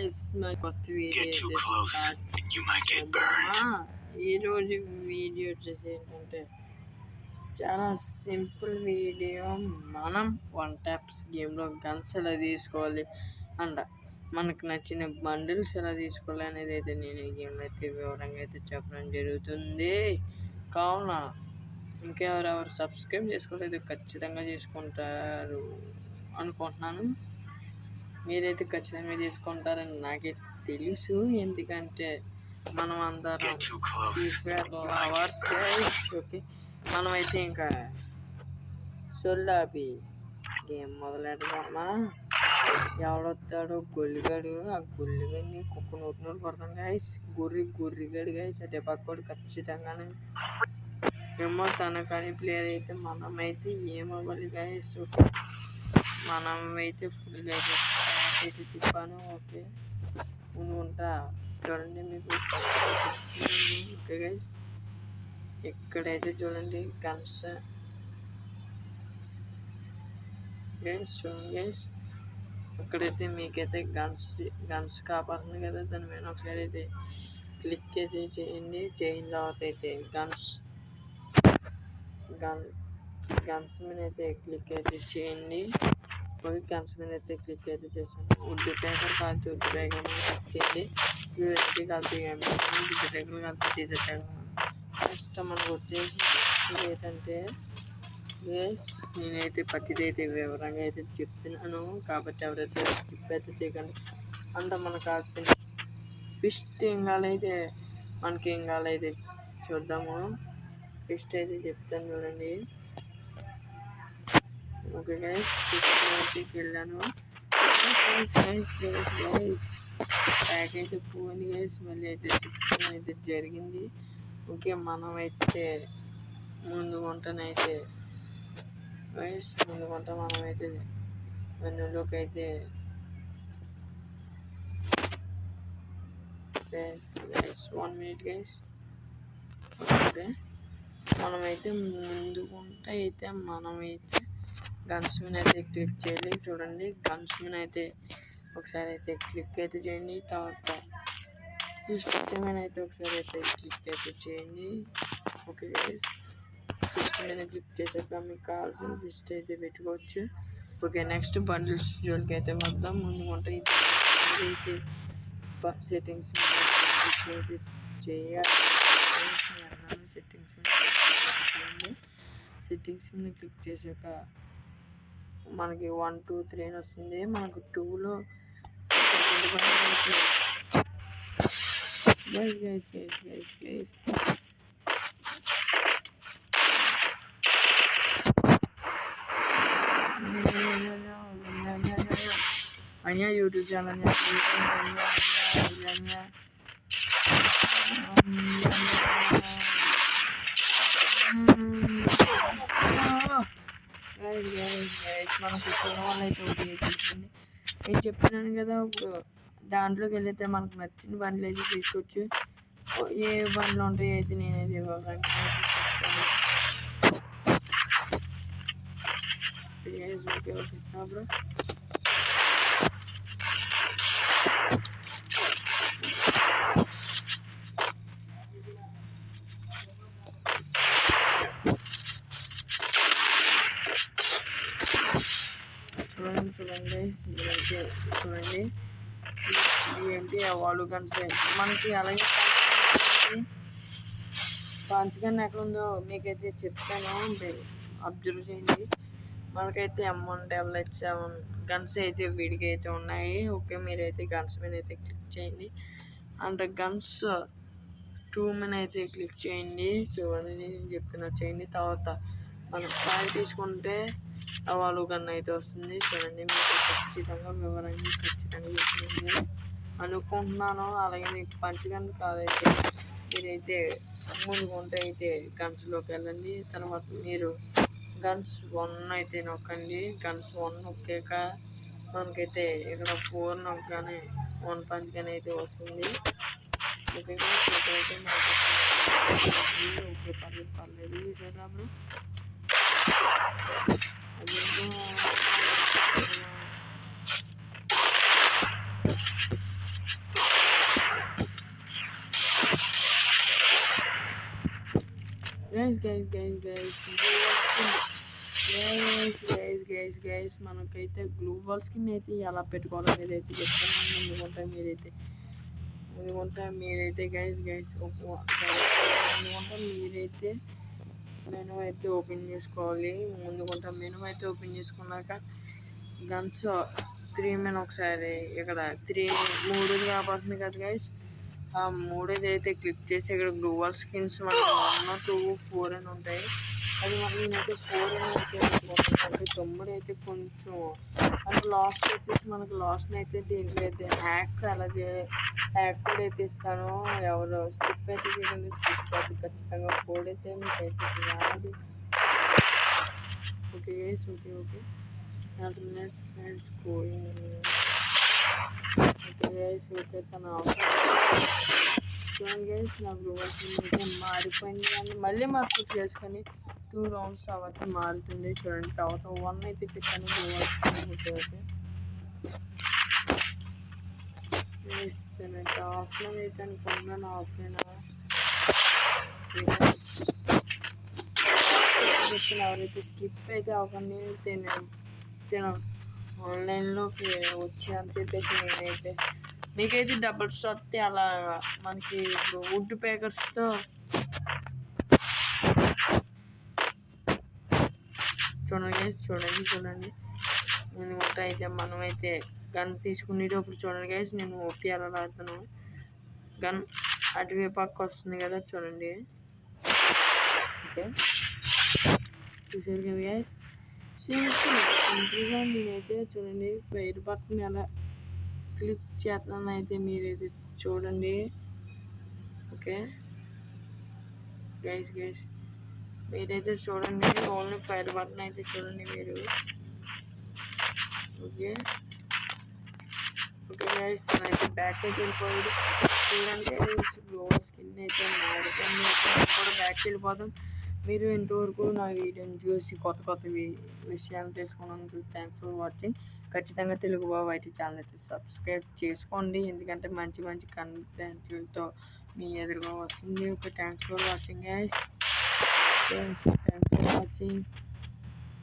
Guys మన కొత్త video start చేద్దామా? ఈరోజు వీడియో వచ్చేసి ఏంటంటే చాలా సింపుల్ వీడియో. మనం 1 taps గేమ్లో గన్స్ ఎలా తీసుకోవాలి అండ్ మనకు నచ్చిన బండిల్స్ ఎలా తీసుకోవాలి అనేది అయితే నేను ఈ గేమ్లో అయితే వివరంగా అయితే చెప్పడం జరుగుతుంది. కావున ఇంకెవరెవరు సబ్స్క్రైబ్ చేసుకోలేదు ఖచ్చితంగా చేసుకుంటారు అనుకుంటున్నాను. మీరైతే ఖచ్చితంగా చేసుకుంటారని నాకైతే తెలుసు, ఎందుకంటే మనం అందరం లవర్స్ గైస్. ఓకే, మనమైతే ఇంకా సొల్లాపి గేమ్ మొదలెడదామా? ఎవడొస్తాడు గొల్లిగాడు, ఆ గొల్లిగాడిని కుక్క నూరు కొడతాం గైస్. గుర్రిగాడు గైస్, అటే పక్కోడు ఖచ్చితంగానే ఏమో తన కానీ ప్లేయర్ అయితే మనమైతే ఏమవ్వాలి గైస్. ఓకే, మనం అయితే ఫుల్గా అయితే తిప్పాను. ఓకే, ఉంటా చూడండి మీకు. ఓకే గైస్, ఇక్కడైతే చూడండి గన్స్ గైస్, చూడండి గైస్. ఇక్కడైతే మీకైతే గన్స్ కాపాడుతుంది కదా, దాని మీద ఒకసారి అయితే క్లిక్ అయితే చేయండి. చేయిన తర్వాత అయితే గన్స్ మీద అయితే క్లిక్ అయితే చేయండి. గన్స్ మీద అయితే క్లిక్ అయితే చేస్తాను. వుడ్ ప్యాకర్ కాల్చి వుడ్ ప్యాకర్ క్లిక్ చేయండి. యూఎస్పీ కాల్చి వుడ్ ప్యాకర్ కాల్చి టీజర్ నెక్స్ట్ మనకు వచ్చేసి ఏంటంటే నేనైతే ప్రతిదైతే వివరంగా అయితే చెప్తున్నాను కాబట్టి ఎవరైతే స్కిప్ అయితే చేయకండి. అంటే మనకు కావాల్సిన ఫిస్ట్ ఏం కావాలైతే మనకి ఏం కావాలైతే చూద్దాము. ఫిస్ట్ అయితే చెప్తాను చూడండి. ఓకే గైస్, ఫిస్ట్ వెళ్ళాను. ప్యాక్ అయితే పోయింది గైస్, మళ్ళీ అయితే జరిగింది. ఓకే, మనమైతే ముందు వంటనైతే మనమైతే మెనూలోకి అయితే వన్ మినిట్ గైస్. ఓకే, మనమైతే ముందు వంట అయితే మనమైతే గన్స్ మీద అయితే క్లిక్ చేయాలి. చూడండి, గన్స్ మీద అయితే ఒకసారి అయితే క్లిక్ అయితే చేయండి. తర్వాత ఫిస్ట్ మీద అయితే ఒకసారి అయితే క్లిక్ అయితే చేయండి. ఓకే గైస్, ఫిస్ట్ మీద క్లిక్ చేసాక మీకు కావాల్సిన ఫిస్ట్ అయితే పెట్టుకోవచ్చు. ఓకే, నెక్స్ట్ బండిల్స్ జోలికి అయితే వద్దాం. ముందు ఉంటాయి అయితే సెట్టింగ్స్ క్లిక్ అయితే చేయాలి. సెట్టింగ్స్ మీద క్లిక్ చేసాక మనకి 1 2 3 అని వస్తుంది. మనకు 2లో గైస్ అయ్యా యూట్యూబ్ ఛానల్ మనకు వల్ల అయితే ఒకటి తెలిసింది. నేను చెప్పినాను కదా, ఇప్పుడు దాంట్లోకి వెళ్ళితే మనకు నచ్చిన బండ్లు అయితే తీసుకోవచ్చు. ఏ బండ్లు ఉంటాయి అయితే నేనైతే చెప్తాను. చూడండి చూడండి ఏంటి వాళ్ళు గన్స్ మనకి అలాగే పంచ్ గన్ ఎక్కడ ఉందో మీకైతే చెప్తాను, అబ్జర్వ్ చేయండి. మనకైతే M1XX7 గన్స్ అయితే విడిగా అయితే ఉన్నాయి. ఓకే, మీరైతే గన్స్ మీద అయితే క్లిక్ చేయండి. అంటే గన్స్ 2 మీద అయితే క్లిక్ చేయండి. చూడండి, నేను చెప్తున్నా చేయండి. తర్వాత మనం 5 తీసుకుంటే వాళ్ళు గన్ అయితే వస్తుంది. చూడండి, మీకు ఖచ్చితంగా వివరంగా చెప్తున్నాను అనుకుంటున్నాను. అలాగే మీకు పంచ్ గన్ కాదైతే మీరైతే ముందు కొంటే అయితే గన్స్లోకి వెళ్ళండి. తర్వాత మీరు గన్స్ 1 అయితే నొక్కండి. గన్స్ 1 నొక్కాక మనకైతే ఇక్కడ 4 నొక్కగానే 1 పంచ్ గన్ అయితే వస్తుంది. ఓకే, అయితే ఓకే పర్లేదు చేద్దాము. Guys guys guys guys guys మనకైతే గ్లోబల్ స్కిన్ అయితే ఎలా పెట్టుకోవాలో అనేది అయితే చెప్తాను. ముందుకుంటా మీరైతే గైస్ ముందుకుంటా మీరైతే మెనూ అయితే ఓపెన్ చేసుకోవాలి. ముందుకుంటా మెనూ అయితే ఓపెన్ చేసుకున్నాక గన్స్ 3 మెనూ ఒకసారి ఇక్కడ 3 కాబోతుంది కదా గైస్. ఆ 3 అయితే క్లిక్ చేసి ఇక్కడ గ్లోబల్ స్కిన్స్ మనకి 1, 2, 4 అని ఉంటాయి. అది నేనైతే 4 అని అయితే అనుకుంటున్నాను. 9 అయితే కొంచెం మనకు లాస్ట్ వచ్చేసి అయితే దీంట్లో అయితే హ్యాక్ అలాగే హ్యాక్ కోడ్ అయితే ఇస్తాను. ఎవరు స్కిప్ అయితే చేయండి. స్కిప్ అయితే ఖచ్చితంగా కోడ్ అయితే మీకు అయితే రాదు. ఓకే గైస్ ఓకే ఓకే తన చూడండి గైస్ నా గ్లోబల్ అయితే మారిపోయింది కానీ మళ్ళీ మార్పు చేసుకొని 2 రౌండ్స్ తర్వాత మారుతుంది. చూడండి తర్వాత 1 అయితే పెట్టాను గ్లోబల్ నేనైతే ఆఫ్లైన్ అయితే అనుకుంటున్నాను. ఆఫ్లైన్ ఎవరైతే స్కిప్ అయితే అవ్వకండి. తిన ఆన్లైన్లోకి వచ్చి అని చెప్పేసి నేనైతే మీకైతే డబుల్ వస్తే అలా మనకి ఇప్పుడు వుడ్ పేకర్స్తో చూడండి నేను అయితే మనమైతే గన్ తీసుకునేటప్పుడు చూడండి గైస్ నేను ఓపీ అలా రాస్తాను. గన్ అటువే పక్క వస్తుంది కదా చూడండి. ఓకే చూసారు కదా గైస్ సింపుల్గా నేనైతే చూడండి ఫైర్ బటన్ ఎలా క్లిక్ చేస్తున్నాను అయితే మీరైతే చూడండి. ఓకే గైస్ మీరైతే చూడండి ఓన్లీ ఫైర్ బటన్ అయితే చూడండి మీరు. ఓకే గైస్ అయితే బ్యాక్ అయితే వెళ్ళిపోయాడు. చూడండి గ్లోబల్ స్కిన్ అయితే మారుతుంది. కూడా బ్యాక్ వెళ్ళిపోతాం. మీరు ఇంతవరకు నా వీడియోని చూసి కొత్త విషయాలు తెలుసుకున్నందుకు థ్యాంక్స్ ఫర్ వాచింగ్. ఖచ్చితంగా తెలుగు బాబు అయితే ఛానల్ అయితే సబ్స్క్రైబ్ చేసుకోండి. ఎందుకంటే మంచి కంటెంట్లతో మీ ఎదురుగా వస్తుంది. Okay thanks for watching guys. Thanks for watching.